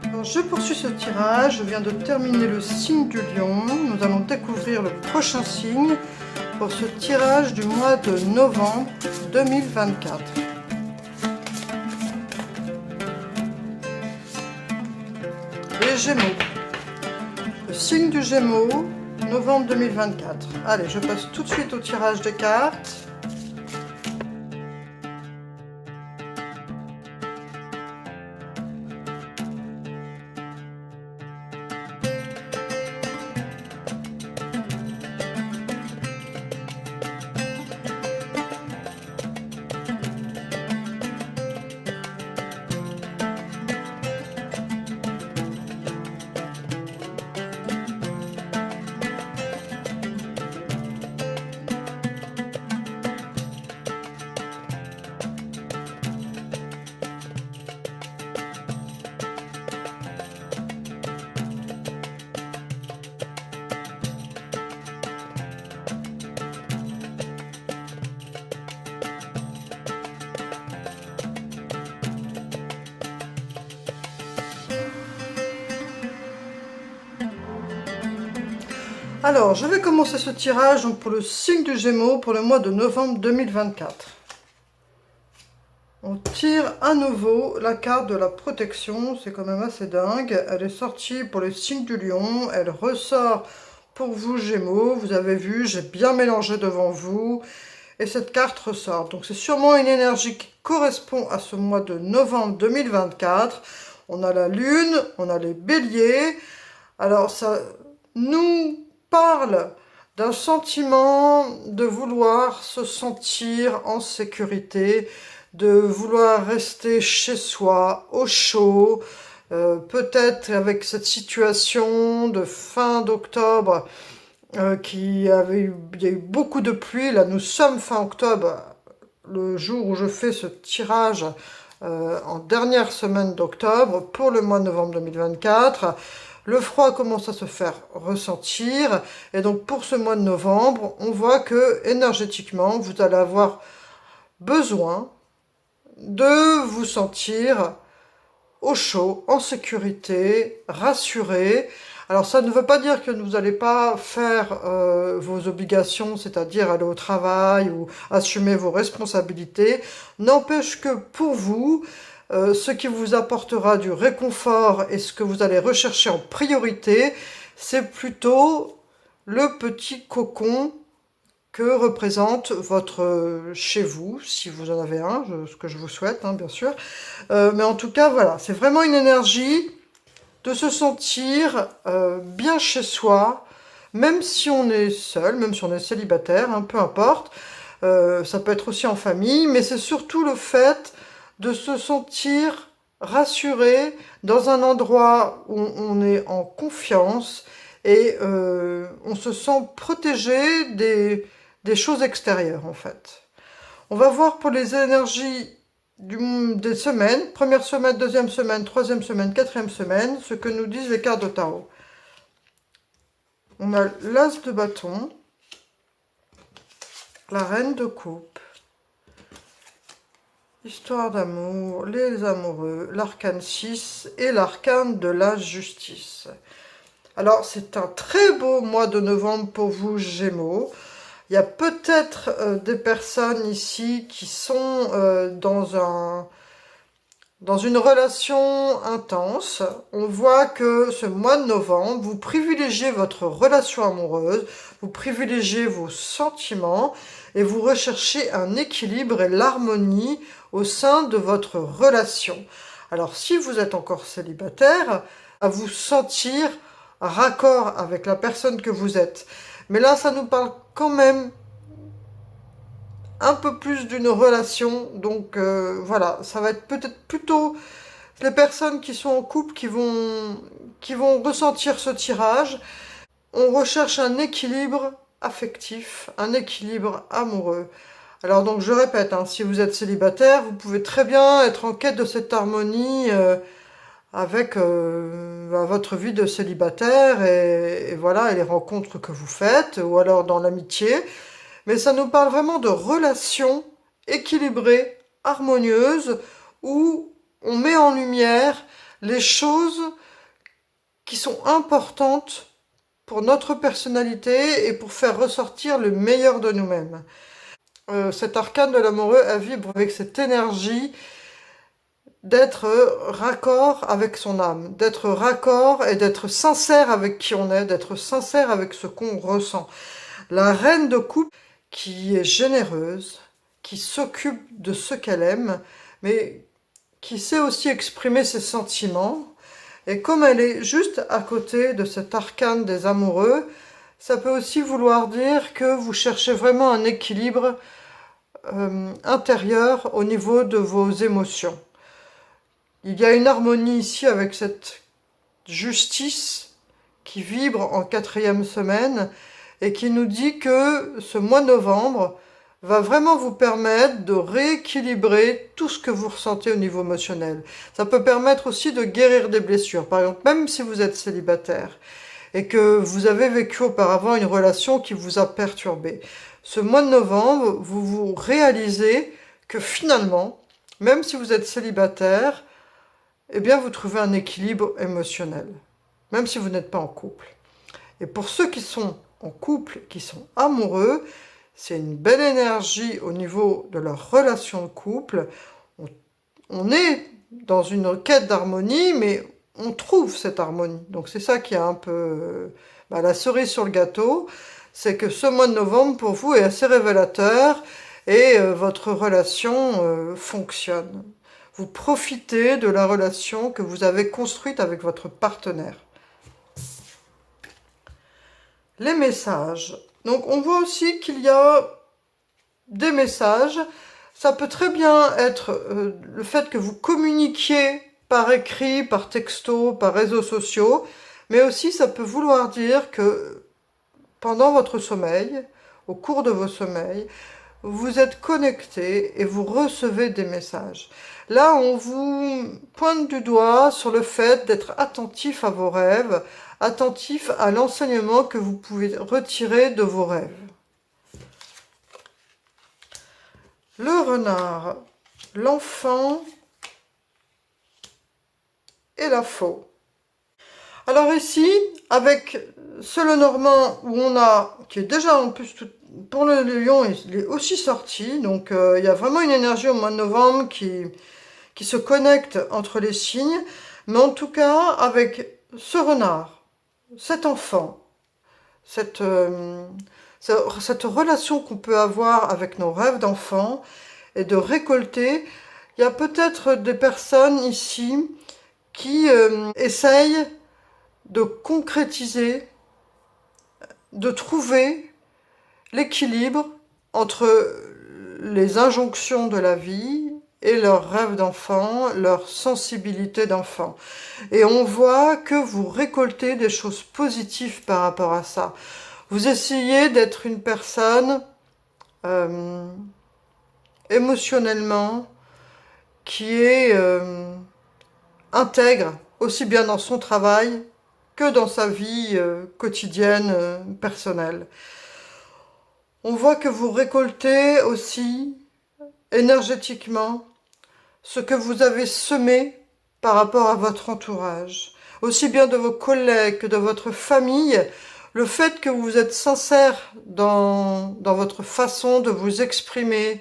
Alors, je poursuis ce tirage, je viens de terminer le signe du lion. Nous allons découvrir le prochain signe pour ce tirage du mois de novembre 2024. Les Gémeaux. Le signe du Gémeaux, novembre 2024. Allez, je passe tout de suite au tirage des cartes. Alors, je vais commencer ce tirage donc, pour le signe du Gémeaux pour le mois de novembre 2024. On tire à nouveau la carte de la protection, c'est quand même assez dingue. Elle est sortie pour le signe du Lion, elle ressort pour vous Gémeaux. Vous avez vu, j'ai bien mélangé devant vous et cette carte ressort. Donc c'est sûrement une énergie qui correspond à ce mois de novembre 2024. On a la Lune, on a les Béliers. Alors ça nous parle d'un sentiment de vouloir se sentir en sécurité, de vouloir rester chez soi, au chaud, peut-être avec cette situation de fin d'octobre il y a eu beaucoup de pluie. Là, nous sommes fin octobre, le jour où je fais ce tirage en dernière semaine d'octobre pour le mois de novembre 2024. Le froid commence à se faire ressentir et donc pour ce mois de novembre, on voit que énergétiquement, vous allez avoir besoin de vous sentir au chaud, en sécurité, rassuré. Alors ça ne veut pas dire que vous n'allez pas faire vos obligations, c'est-à-dire aller au travail ou assumer vos responsabilités. N'empêche que pour vous, ce qui vous apportera du réconfort et ce que vous allez rechercher en priorité, c'est plutôt le petit cocon que représente votre chez vous, si vous en avez un, ce que je vous souhaite, hein, bien sûr. Mais en tout cas, voilà, c'est vraiment une énergie de se sentir bien chez soi, même si on est seul, même si on est célibataire, hein, peu importe. Ça peut être aussi en famille, mais c'est surtout le fait de se sentir rassuré dans un endroit où on est en confiance et on se sent protégé des choses extérieures en fait. On va voir pour les énergies des semaines, première semaine, deuxième semaine, troisième semaine, quatrième semaine, ce que nous disent les cartes de tarot. On a l'as de bâton, la reine de coupe, histoire d'amour, les amoureux, l'arcane 6 et l'arcane de la justice. Alors, c'est un très beau mois de novembre pour vous, Gémeaux. Il y a peut-être des personnes ici qui sont dans une relation intense. On voit que ce mois de novembre, vous privilégiez votre relation amoureuse, vous privilégiez vos sentiments et vous recherchez un équilibre et l'harmonie au sein de votre relation. Alors si vous êtes encore célibataire, à vous sentir raccord avec la personne que vous êtes. Mais là, ça nous parle quand même un peu plus d'une relation. Donc voilà, ça va être peut-être plutôt les personnes qui sont en couple qui vont ressentir ce tirage. On recherche un équilibre affectif, un équilibre amoureux. Alors donc je répète, hein, si vous êtes célibataire, vous pouvez très bien être en quête de cette harmonie avec votre vie de célibataire et voilà, et les rencontres que vous faites, ou alors dans l'amitié. Mais ça nous parle vraiment de relations équilibrées, harmonieuses, où on met en lumière les choses qui sont importantes pour notre personnalité et pour faire ressortir le meilleur de nous-mêmes. Cet arcane de l'amoureux, elle vibre avec cette énergie d'être raccord avec son âme, d'être raccord et d'être sincère avec qui on est, d'être sincère avec ce qu'on ressent. La reine de coupe qui est généreuse, qui s'occupe de ce qu'elle aime, mais qui sait aussi exprimer ses sentiments. Et comme elle est juste à côté de cet arcane des amoureux, ça peut aussi vouloir dire que vous cherchez vraiment un équilibre intérieur au niveau de vos émotions. Il y a une harmonie ici avec cette justice qui vibre en 4e semaine et qui nous dit que ce mois de novembre va vraiment vous permettre de rééquilibrer tout ce que vous ressentez au niveau émotionnel. Ça peut permettre aussi de guérir des blessures. Par exemple, même si vous êtes célibataire et que vous avez vécu auparavant une relation qui vous a perturbé, ce mois de novembre, vous réalisez que finalement, même si vous êtes célibataire, eh bien vous trouvez un équilibre émotionnel, même si vous n'êtes pas en couple. Et pour ceux qui sont en couple, qui sont amoureux, c'est une belle énergie au niveau de leur relation de couple. On est dans une quête d'harmonie, mais on trouve cette harmonie. Donc c'est ça qui est un peu la cerise sur le gâteau, c'est que ce mois de novembre pour vous est assez révélateur et votre relation fonctionne. Vous profitez de la relation que vous avez construite avec votre partenaire. Les messages. Donc on voit aussi qu'il y a des messages. Ça peut très bien être le fait que vous communiquiez par écrit, par texto, par réseaux sociaux, mais aussi ça peut vouloir dire que pendant votre sommeil, au cours de vos sommeils, vous êtes connecté et vous recevez des messages. Là, on vous pointe du doigt sur le fait d'être attentif à vos rêves, attentif à l'enseignement que vous pouvez retirer de vos rêves. Le renard, l'enfant et la faux. Alors ici, avec ce Lenormand où on a, qui est déjà en plus, pour le lion, il est aussi sorti, donc il y a vraiment une énergie au mois de novembre qui se connecte entre les signes, mais en tout cas, avec ce renard, cet enfant, cette relation qu'on peut avoir avec nos rêves d'enfant et de récolter, il y a peut-être des personnes ici qui essayent de concrétiser, de trouver l'équilibre entre les injonctions de la vie et leurs rêves d'enfant, leur sensibilité d'enfant. Et on voit que vous récoltez des choses positives par rapport à ça. Vous essayez d'être une personne émotionnellement qui est intègre, aussi bien dans son travail que dans sa vie quotidienne, personnelle. On voit que vous récoltez aussi énergétiquement ce que vous avez semé par rapport à votre entourage, aussi bien de vos collègues que de votre famille. Le fait que vous êtes sincère dans votre façon de vous exprimer,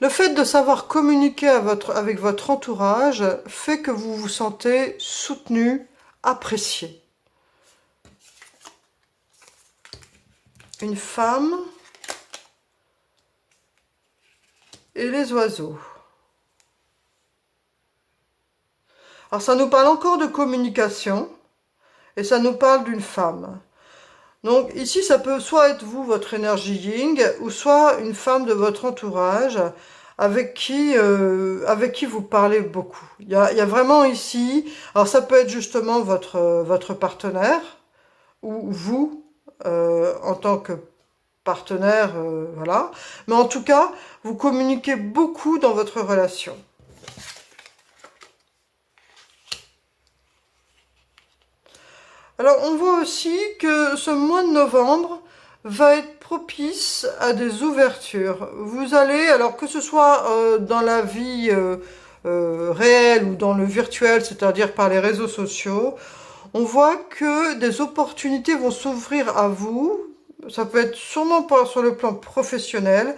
le fait de savoir communiquer avec votre entourage fait que vous vous sentez soutenu, apprécié. Une femme et les oiseaux. Alors ça nous parle encore de communication et ça nous parle d'une femme. Donc ici ça peut soit être vous, votre énergie yin, ou soit une femme de votre entourage avec qui vous parlez beaucoup. Il y a vraiment ici, alors ça peut être justement votre partenaire ou vous en tant que partenaire, voilà. Mais en tout cas, vous communiquez beaucoup dans votre relation. Alors, on voit aussi que ce mois de novembre va être propice à des ouvertures. Vous allez, alors que ce soit dans la vie réel ou dans le virtuel, c'est-à-dire par les réseaux sociaux, on voit que des opportunités vont s'ouvrir à vous. Ça peut être sûrement pas sur le plan professionnel,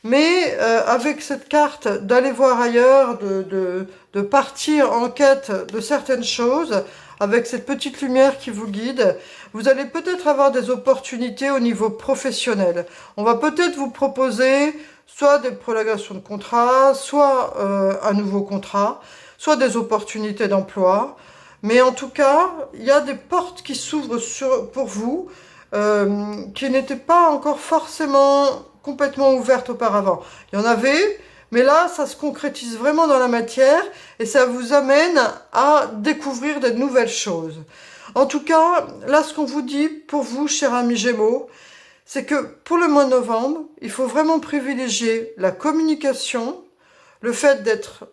mais avec cette carte d'aller voir ailleurs, de partir en quête de certaines choses, avec cette petite lumière qui vous guide, vous allez peut-être avoir des opportunités au niveau professionnel. On va peut-être vous proposer soit des prolongations de contrat, soit un nouveau contrat, soit des opportunités d'emploi. Mais en tout cas, il y a des portes qui s'ouvrent pour vous, qui n'étaient pas encore forcément complètement ouvertes auparavant. Il y en avait, mais là, ça se concrétise vraiment dans la matière et ça vous amène à découvrir de nouvelles choses. En tout cas, là, ce qu'on vous dit pour vous, cher ami Gémeaux, c'est que pour le mois de novembre, il faut vraiment privilégier la communication, le fait d'être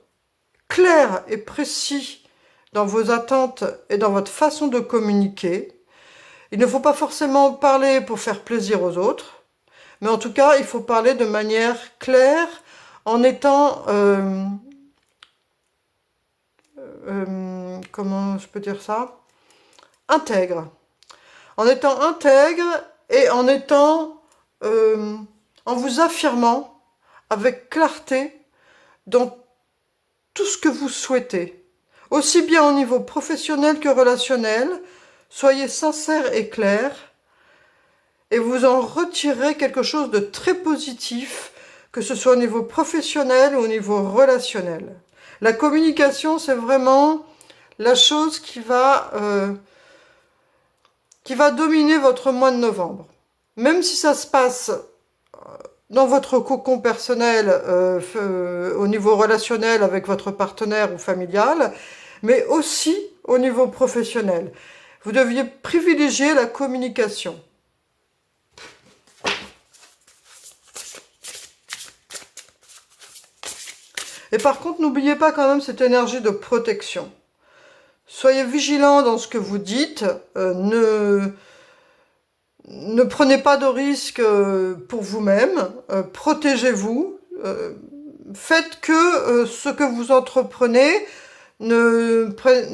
clair et précis dans vos attentes et dans votre façon de communiquer. Il ne faut pas forcément parler pour faire plaisir aux autres, mais en tout cas, il faut parler de manière claire, en étant, comment je peux dire ça, intègre. En étant intègre et en étant, en vous affirmant avec clarté dans tout ce que vous souhaitez, aussi bien au niveau professionnel que relationnel. Soyez sincère et clair, et vous en retirez quelque chose de très positif, que ce soit au niveau professionnel ou au niveau relationnel. La communication, c'est vraiment la chose qui va dominer votre mois de novembre. Même si ça se passe dans votre cocon personnel, au niveau relationnel avec votre partenaire ou familial, mais aussi au niveau professionnel. Vous deviez privilégier la communication. Et par contre, n'oubliez pas quand même cette énergie de protection. Soyez vigilant dans ce que vous dites, ne prenez pas de risques pour vous-même, protégez-vous, faites que ce que vous entreprenez, ne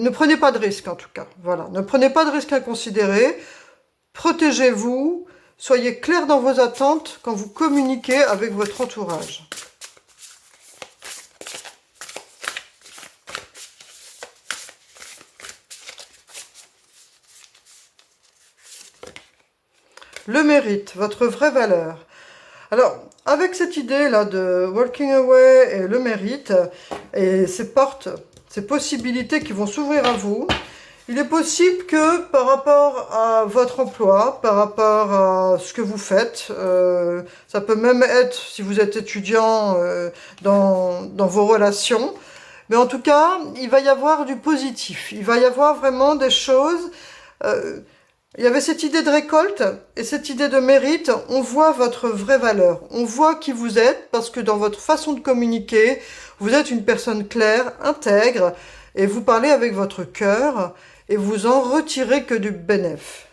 prenez pas de risques en tout cas. Voilà, ne prenez pas de risques inconsidérés, protégez-vous, soyez clair dans vos attentes quand vous communiquez avec votre entourage. Le mérite, votre vraie valeur. Alors, avec cette idée-là de walking away et le mérite, et ces portes, ces possibilités qui vont s'ouvrir à vous, il est possible que par rapport à votre emploi, par rapport à ce que vous faites, ça peut même être, si vous êtes étudiant, dans vos relations, mais en tout cas, il va y avoir du positif, il va y avoir vraiment des choses... il y avait cette idée de récolte et cette idée de mérite. On voit votre vraie valeur. On voit qui vous êtes parce que dans votre façon de communiquer, vous êtes une personne claire, intègre et vous parlez avec votre cœur et vous en retirez que du bénéfice.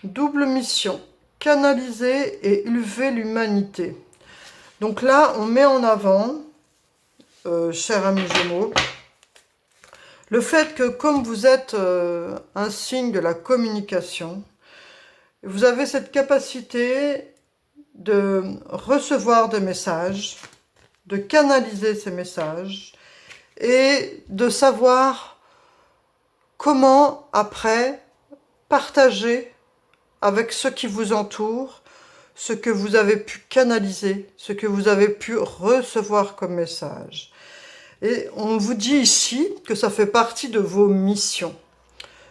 Double mission, canaliser et élever l'humanité. Donc là, on met en avant, cher ami Gémeaux, le fait que comme vous êtes un signe de la communication, vous avez cette capacité de recevoir des messages, de canaliser ces messages et de savoir comment après partager avec ceux qui vous entourent, ce que vous avez pu canaliser, ce que vous avez pu recevoir comme message. Et on vous dit ici que ça fait partie de vos missions,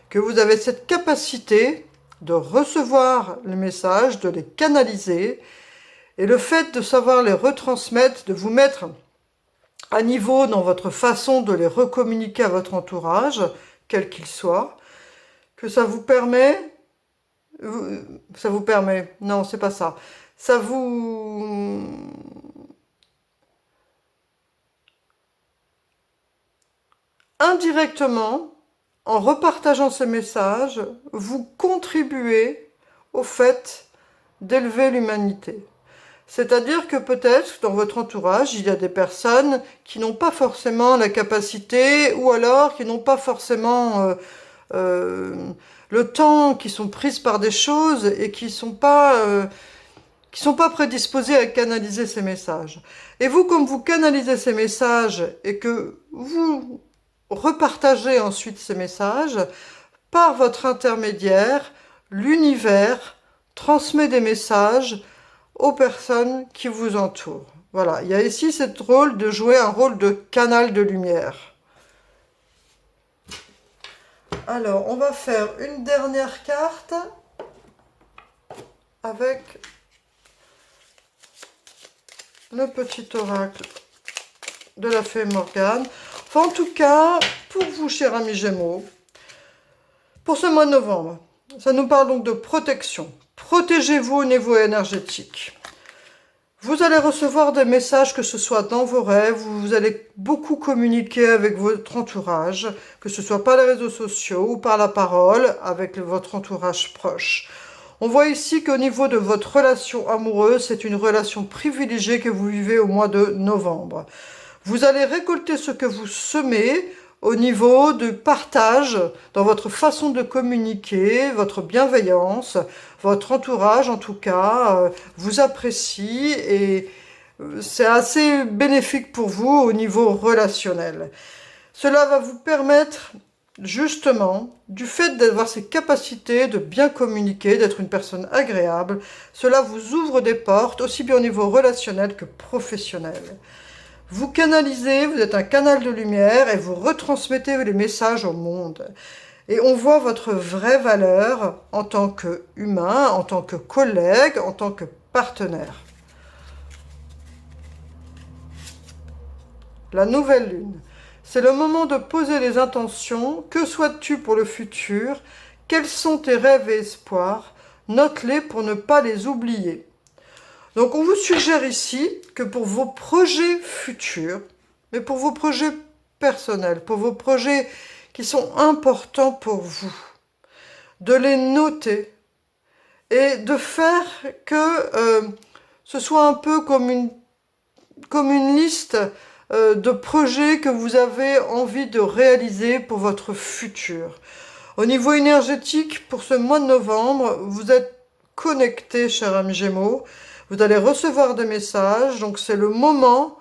que vous avez cette capacité de recevoir les messages, de les canaliser, et le fait de savoir les retransmettre, de vous mettre à niveau dans votre façon de les recommuniquer à votre entourage, quel qu'il soit, que ça vous permet... non, c'est pas ça. Ça vous indirectement, en repartageant ces messages, vous contribuez au fait d'élever l'humanité. C'est-à-dire que peut-être dans votre entourage, il y a des personnes qui n'ont pas forcément la capacité ou alors qui n'ont pas forcément le temps, qui sont prises par des choses et qui sont pas prédisposées à canaliser ces messages. Et vous, comme vous canalisez ces messages et que vous repartagez ensuite ces messages, par votre intermédiaire, l'univers transmet des messages aux personnes qui vous entourent. Voilà, il y a ici ce rôle de jouer un rôle de canal de lumière. Alors, on va faire une dernière carte avec le petit oracle de la fée Morgane. Enfin, en tout cas, pour vous, chers amis Gémeaux, pour ce mois de novembre, ça nous parle donc de protection. Protégez-vous au niveau énergétique. Vous allez recevoir des messages, que ce soit dans vos rêves, vous allez beaucoup communiquer avec votre entourage, que ce soit par les réseaux sociaux ou par la parole, avec votre entourage proche. On voit ici qu'au niveau de votre relation amoureuse, c'est une relation privilégiée que vous vivez au mois de novembre. Vous allez récolter ce que vous semez au niveau du partage, dans votre façon de communiquer, votre bienveillance, votre entourage en tout cas, vous apprécie et c'est assez bénéfique pour vous au niveau relationnel. Cela va vous permettre justement, du fait d'avoir ces capacités de bien communiquer, d'être une personne agréable, cela vous ouvre des portes aussi bien au niveau relationnel que professionnel. Vous canalisez, vous êtes un canal de lumière et vous retransmettez les messages au monde. Et on voit votre vraie valeur en tant qu'humain, en tant que collègue, en tant que partenaire. La nouvelle lune. C'est le moment de poser les intentions. Que souhaites-tu pour le futur? Quels sont tes rêves et espoirs? Note-les pour ne pas les oublier. Donc on vous suggère ici que pour vos projets futurs, mais pour vos projets personnels, pour vos projets qui sont importants pour vous, de les noter et de faire que ce soit un peu comme une liste de projets que vous avez envie de réaliser pour votre futur. Au niveau énergétique, pour ce mois de novembre, vous êtes connectés, chers amis Gémeaux. Vous allez recevoir des messages, donc c'est le moment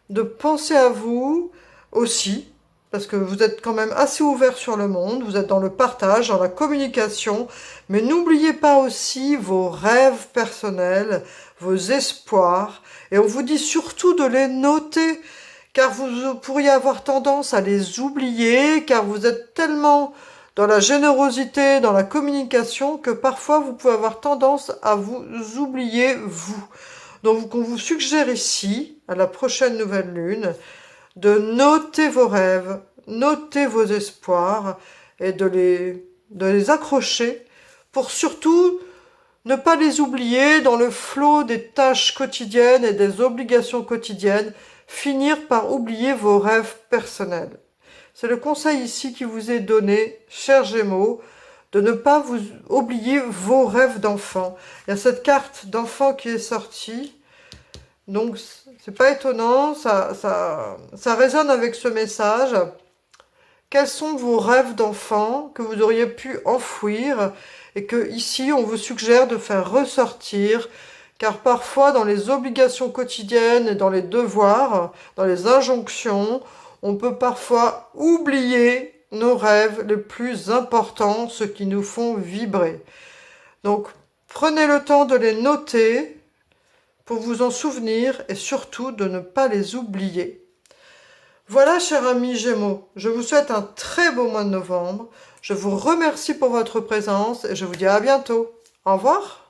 de penser à vous aussi, parce que vous êtes quand même assez ouvert sur le monde, vous êtes dans le partage, dans la communication, mais n'oubliez pas aussi vos rêves personnels, vos espoirs, et on vous dit surtout de les noter, car vous pourriez avoir tendance à les oublier, car vous êtes tellement dans la générosité, dans la communication, que parfois vous pouvez avoir tendance à vous oublier vous. Donc on vous suggère ici, à la prochaine nouvelle lune, de noter vos rêves, noter vos espoirs et de les accrocher pour surtout ne pas les oublier dans le flot des tâches quotidiennes et des obligations quotidiennes, finir par oublier vos rêves personnels. C'est le conseil ici qui vous est donné, chers Gémeaux, de ne pas vous oublier vos rêves d'enfant. Il y a cette carte d'enfant qui est sortie, donc c'est pas étonnant, ça résonne avec ce message. Quels sont vos rêves d'enfant que vous auriez pu enfouir et que ici on vous suggère de faire ressortir, car parfois dans les obligations quotidiennes et dans les devoirs, dans les injonctions, on peut parfois oublier nos rêves les plus importants, ceux qui nous font vibrer. Donc prenez le temps de les noter pour vous en souvenir et surtout de ne pas les oublier. Voilà, chers amis Gémeaux, je vous souhaite un très beau mois de novembre. Je vous remercie pour votre présence et je vous dis à bientôt. Au revoir.